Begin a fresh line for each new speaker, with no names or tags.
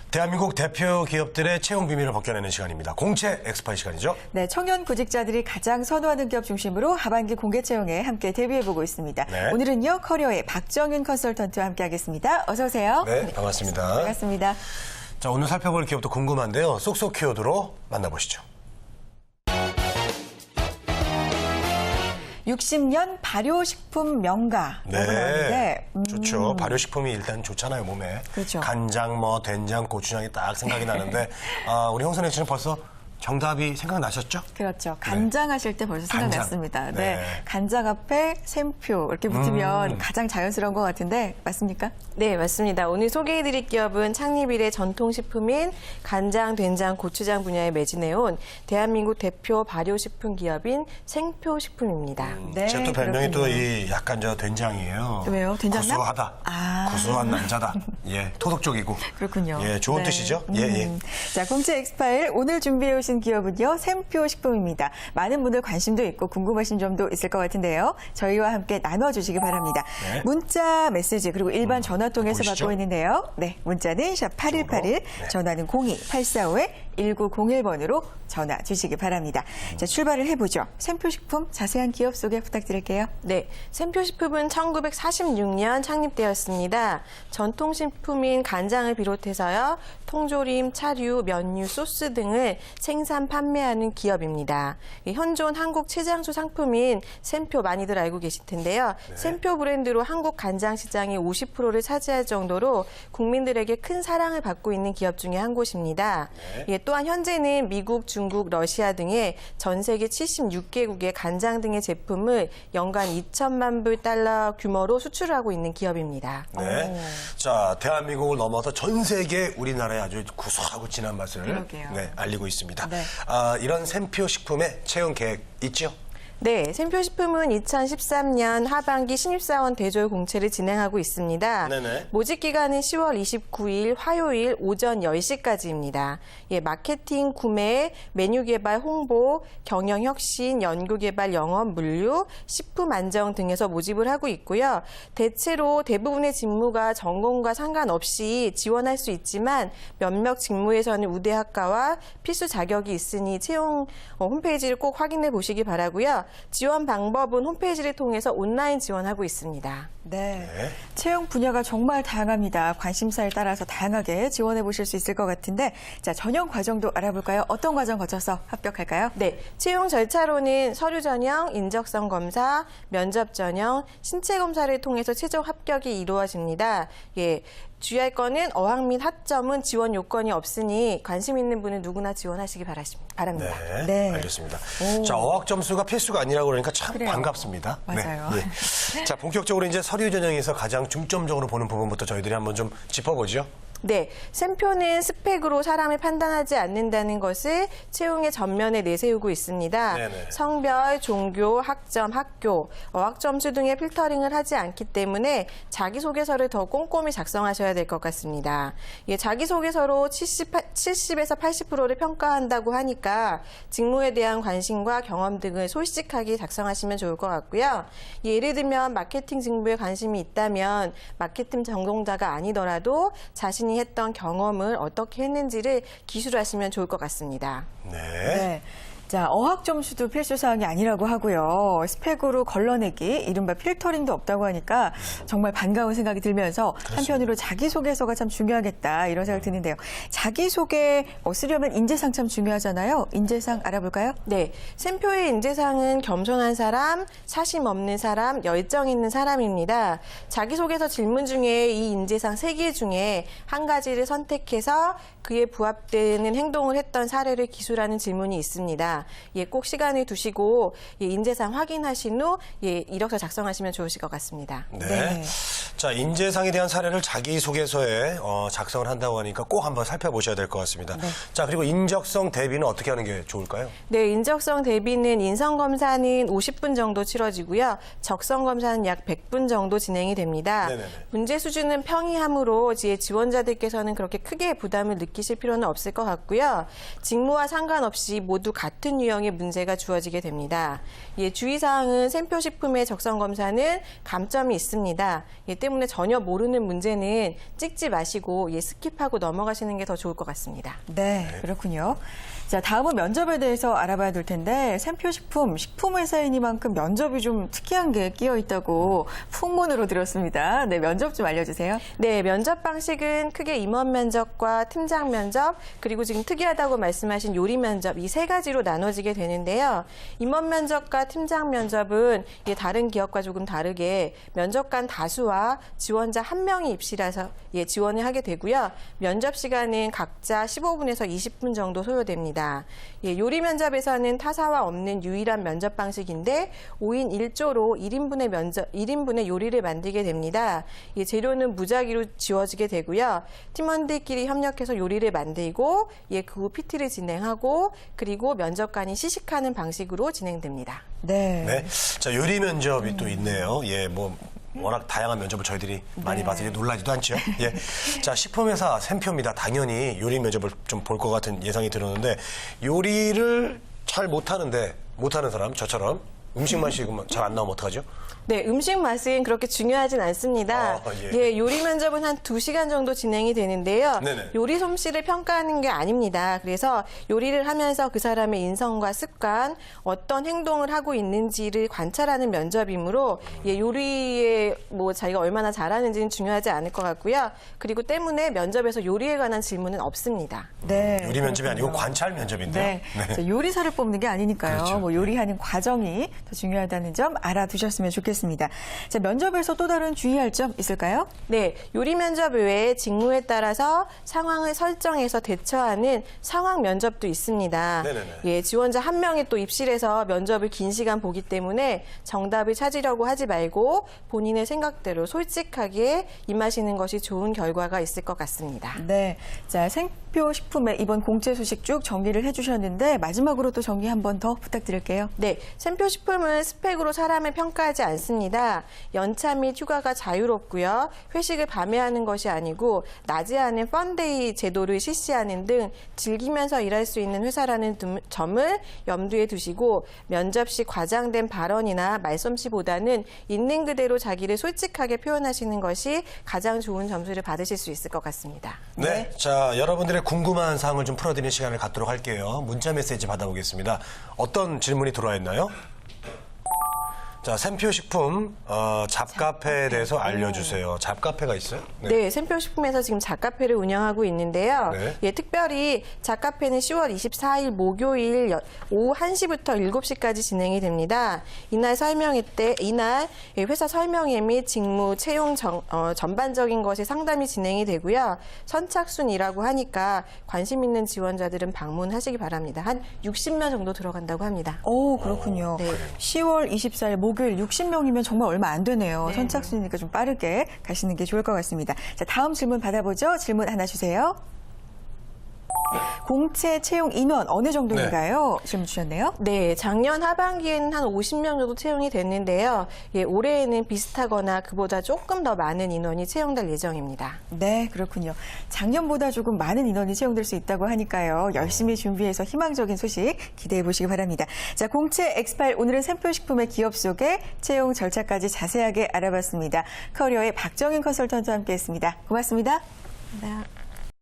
대한민국 대표 기업들의 채용 비밀을 벗겨내는 시간입니다. 공채 엑스파일 시간이죠.
네, 청년 구직자들이 가장 선호하는 기업 중심으로 하반기 공개 채용에 함께 대비해보고 있습니다.
네.
오늘은요, 커리어의 박정윤 컨설턴트와 함께하겠습니다. 어서 오세요.
네, 반갑습니다.
반갑습니다.
자, 오늘 살펴볼 기업도 궁금한데요. 쏙쏙 키워드로 만나보시죠.
60년 발효식품 명가라고 하는데
좋죠. 발효식품이 일단 좋잖아요, 몸에.
그렇죠.
간장, 된장, 고추장이 딱 생각이 나는데 우리 홍선혜 씨는 벌써 정답이 생각나셨죠?
그렇죠. 간장 하실 때 벌써
간장.
생각났습니다. 네.
네.
간장 앞에 샘표 이렇게 붙으면 가장 자연스러운 것 같은데 맞습니까?
네, 맞습니다. 오늘 소개해드릴 기업은 창립 이래 전통식품인 간장, 된장, 고추장 분야에 매진해온 대한민국 대표 발효식품 기업인 생표식품입니다.
네,
제가 또 별명이 또
그렇군요.
이 약간 된장이에요.
왜요? 된장남?
구수하다.
아.
구수한 남자다. 예, 토속적이고.
그렇군요.
예, 좋은
네.
뜻이죠? 예.
자, 공채 엑스파일 오늘 준비해 오신 기업은요, 샘표식품입니다. 많은 분들 관심도 있고 궁금하신 점도 있을 것 같은데요. 저희와 함께 나눠주시기 바랍니다.
네.
문자, 메시지 그리고 일반 전화 통해서
보시죠.
받고 있는데요. 네, 문자는 샵 8181,
네.
네.
전화는 02-845-1901번으로 전화 주시기 바랍니다. 자, 출발을 해보죠. 샘표식품 자세한 기업 소개 부탁드릴게요.
네, 생표식품은 1946년 창립되었습니다. 전통식품인 간장을 비롯해서요, 통조림, 차류, 면류, 소스 등을 생산, 판매하는 기업입니다. 현존 한국 최장수 상품인 샘표 많이들 알고 계실 텐데요. 샘표 브랜드로 한국 간장 시장의 50%를 차지할 정도로 국민들에게 큰 사랑을 받고 있는 기업 중에 한 곳입니다. 예, 또한 현재는 미국, 중국, 러시아 등의 전 세계 76개국의 간장 등의 제품을 연간 2천만 불 달러 규모로 수출하고 있는 기업입니다.
네. 자, 대한민국을 넘어서 전 세계 우리나라의 아주 구수하고 진한 맛을
그러게요.
알리고 있습니다.
네.
이런 샘표 식품의 채용 계획 있죠?
네, 샘표식품은 2013년 하반기 신입사원 대졸 공채를 진행하고 있습니다.
네네.
모집 기간은 10월 29일 화요일 오전 10시까지입니다. 예, 마케팅, 구매, 메뉴 개발, 홍보, 경영 혁신, 연구 개발, 영업, 물류, 식품 안정 등에서 모집을 하고 있고요. 대체로 대부분의 직무가 전공과 상관없이 지원할 수 있지만 몇몇 직무에서는 우대학과와 필수 자격이 있으니 채용 홈페이지를 꼭 확인해 보시기 바라고요. 지원 방법은 홈페이지를 통해서 온라인 지원하고 있습니다.
네.
네.
채용 분야가 정말 다양합니다. 관심사에 따라서 다양하게 지원해 보실 수 있을 것 같은데, 자, 전형 과정도 알아볼까요? 어떤 과정 거쳐서 합격할까요?
네, 채용 절차로는 서류 전형, 인적성 검사, 면접 전형, 신체 검사를 통해서 최종 합격이 이루어집니다. 예, 주의할 거는 어학 및 학점은 지원 요건이 없으니 관심 있는 분은 누구나 지원하시기 바랍니다.
네,
네.
알겠습니다. 자, 어학 점수가 필수가 아니라고 그러니까 참
그래요.
반갑습니다.
맞아요.
네. 예. 자, 본격적으로 이제 서류 전형에서 가장 중점적으로 보는 부분부터 저희들이 한번 좀 짚어보죠.
네, 샘표는 스펙으로 사람을 판단하지 않는다는 것을 채용의 전면에 내세우고 있습니다.
네네.
성별, 종교, 학점, 학교, 어학점수 등의 필터링을 하지 않기 때문에 자기소개서를 더 꼼꼼히 작성하셔야 될 것 같습니다. 예, 자기소개서로 70에서 80%를 평가한다고 하니까 직무에 대한 관심과 경험 등을 솔직하게 작성하시면 좋을 것 같고요. 예를 들면 마케팅 직무에 관심이 있다면 마케팅 전공자가 아니더라도 자신이 했던 경험을 어떻게 했는지를 기술하시면 좋을 것 같습니다.
네. 자, 어학 점수도 필수 사항이 아니라고 하고요. 스펙으로 걸러내기, 이른바 필터링도 없다고 하니까 정말 반가운 생각이 들면서 한편으로 자기소개서가 참 중요하겠다 이런 생각이 드는데요. 자기소개 쓰려면 인재상 참 중요하잖아요. 인재상 알아볼까요?
네, 샘표의 인재상은 겸손한 사람, 사심 없는 사람, 열정 있는 사람입니다. 자기소개서 질문 중에 이 인재상 3개 중에 한 가지를 선택해서 그에 부합되는 행동을 했던 사례를 기술하는 질문이 있습니다. 예, 꼭 시간을 두시고 인재상 확인하신 후 이력서 작성하시면 좋으실 것 같습니다.
네. 자, 인재상에 대한 사례를 자기소개서에 작성을 한다고 하니까 꼭 한번 살펴보셔야 될 것 같습니다. 자, 그리고 인적성 대비는 어떻게 하는 게 좋을까요?
네, 인적성 대비는 인성검사는 50분 정도 치러지고요. 적성검사는 약 100분 정도 진행이 됩니다.
네네네.
문제 수준은 평이하므로 지원자들께서는 그렇게 크게 부담을 느끼실 필요는 없을 것 같고요. 직무와 상관없이 모두 같은 같은 유형의 문제가 주어지게 됩니다. 예, 주의사항은 샘표식품의 적성 검사는 감점이 있습니다. 예, 때문에 전혀 모르는 문제는 찍지 마시고 스킵하고 넘어가시는 게 더 좋을 것 같습니다.
네, 그렇군요. 자, 다음은 면접에 대해서 알아봐야 될 텐데 샘표식품, 식품회사이니만큼 면접이 좀 특이한 게 끼어 있다고 풍문으로 들었습니다. 네, 면접 좀 알려주세요.
네, 면접 방식은 크게 임원 면접과 팀장 면접, 그리고 지금 특이하다고 말씀하신 요리 면접 이 세 가지로 나눠지게 되는데요. 임원 면접과 팀장 면접은 다른 기업과 조금 다르게 면접관 다수와 지원자 1명이 입시라서 지원을 하게 되고요. 면접 시간은 각자 15분에서 20분 정도 소요됩니다. 요리 면접에서는 타사와 없는 유일한 면접 방식인데 5인 1조로 1인분의 요리를 만들게 됩니다. 재료는 무작위로 지워지게 되고요. 팀원들끼리 협력해서 요리를 만들고 그 후 PT를 진행하고 그리고 면접관이 시식하는 방식으로 진행됩니다.
네.
네. 자, 요리 면접이 또 있네요. 워낙 다양한 면접을 저희들이 많이 봐서 놀라지도 않죠. 자, 식품회사 샘표입니다. 당연히 요리 면접을 좀 볼 것 같은 예상이 들었는데 요리를 잘 못하는 사람, 저처럼 음식 맛이 잘 안 나오면 어떡하죠?
네, 음식 맛은 그렇게 중요하진 않습니다. 요리 면접은 한 2시간 정도 진행이 되는데요.
네네.
요리 솜씨를 평가하는 게 아닙니다. 그래서 요리를 하면서 그 사람의 인성과 습관, 어떤 행동을 하고 있는지를 관찰하는 면접이므로 요리에 자기가 얼마나 잘하는지는 중요하지 않을 것 같고요. 그리고 때문에 면접에서 요리에 관한 질문은 없습니다.
네.
요리 면접이 아니고 관찰 면접인데요.
네. 자, 요리사를 뽑는 게 아니니까요.
그렇죠.
요리하는 과정이 더 중요하다는 점 알아두셨으면 좋겠습니다. 자, 면접에서 또 다른 주의할 점 있을까요?
네, 요리 면접 외에 직무에 따라서 상황을 설정해서 대처하는 상황 면접도 있습니다.
네네네.
지원자 1명이 또 입실에서 면접을 긴 시간 보기 때문에 정답을 찾으려고 하지 말고 본인의 생각대로 솔직하게 임하시는 것이 좋은 결과가 있을 것 같습니다.
네. 자, 샘표식품의 이번 공채 소식 쭉 정리를 해주셨는데 마지막으로 또 정리 한 번 더 부탁드릴게요.
네, 샘표식품은 스펙으로 사람을 평가하지 않습니다. 연차 및 휴가가 자유롭고요. 회식을 밤에 하는 것이 아니고 낮에 하는 펀데이 제도를 실시하는 등 즐기면서 일할 수 있는 회사라는 점을 염두에 두시고 면접 시 과장된 발언이나 말솜씨보다는 있는 그대로 자기를 솔직하게 표현하시는 것이 가장 좋은 점수를 받으실 수 있을 것 같습니다.
네. 자, 여러분들의 궁금한 사항을 좀 풀어드리는 시간을 갖도록 할게요. 문자 메시지 받아보겠습니다. 어떤 질문이 들어와 있나요? 자, 샘표식품 잡카페에 대해서 알려주세요. 잡카페가 있어요?
네, 샘표식품에서 지금 잡카페를 운영하고 있는데요.
네.
특별히 잡카페는 10월 24일 목요일 오후 1시부터 7시까지 진행이 됩니다. 이날 회사 설명회 및 직무 채용 전반적인 것이 상담이 진행이 되고요. 선착순이라고 하니까 관심 있는 지원자들은 방문하시기 바랍니다. 한 60명 정도 들어간다고 합니다.
오, 그렇군요.
네.
10월 24일 목요일 60명이면 정말 얼마 안 되네요. 선착순이니까 좀 빠르게 가시는 게 좋을 것 같습니다. 자, 다음 질문 받아보죠. 질문 하나 주세요. 공채 채용 인원 어느 정도인가요? 질문 주셨네요.
네, 작년 하반기에는 한 50명 정도 채용이 됐는데요. 올해에는 비슷하거나 그보다 조금 더 많은 인원이 채용될 예정입니다.
네, 그렇군요. 작년보다 조금 많은 인원이 채용될 수 있다고 하니까요. 열심히 준비해서 희망적인 소식 기대해 보시기 바랍니다. 자, 공채 엑스파일 오늘은 샘표식품의 기업 소개, 채용 절차까지 자세하게 알아봤습니다. 커리어의 박정인 컨설턴트와 함께했습니다. 고맙습니다.
네.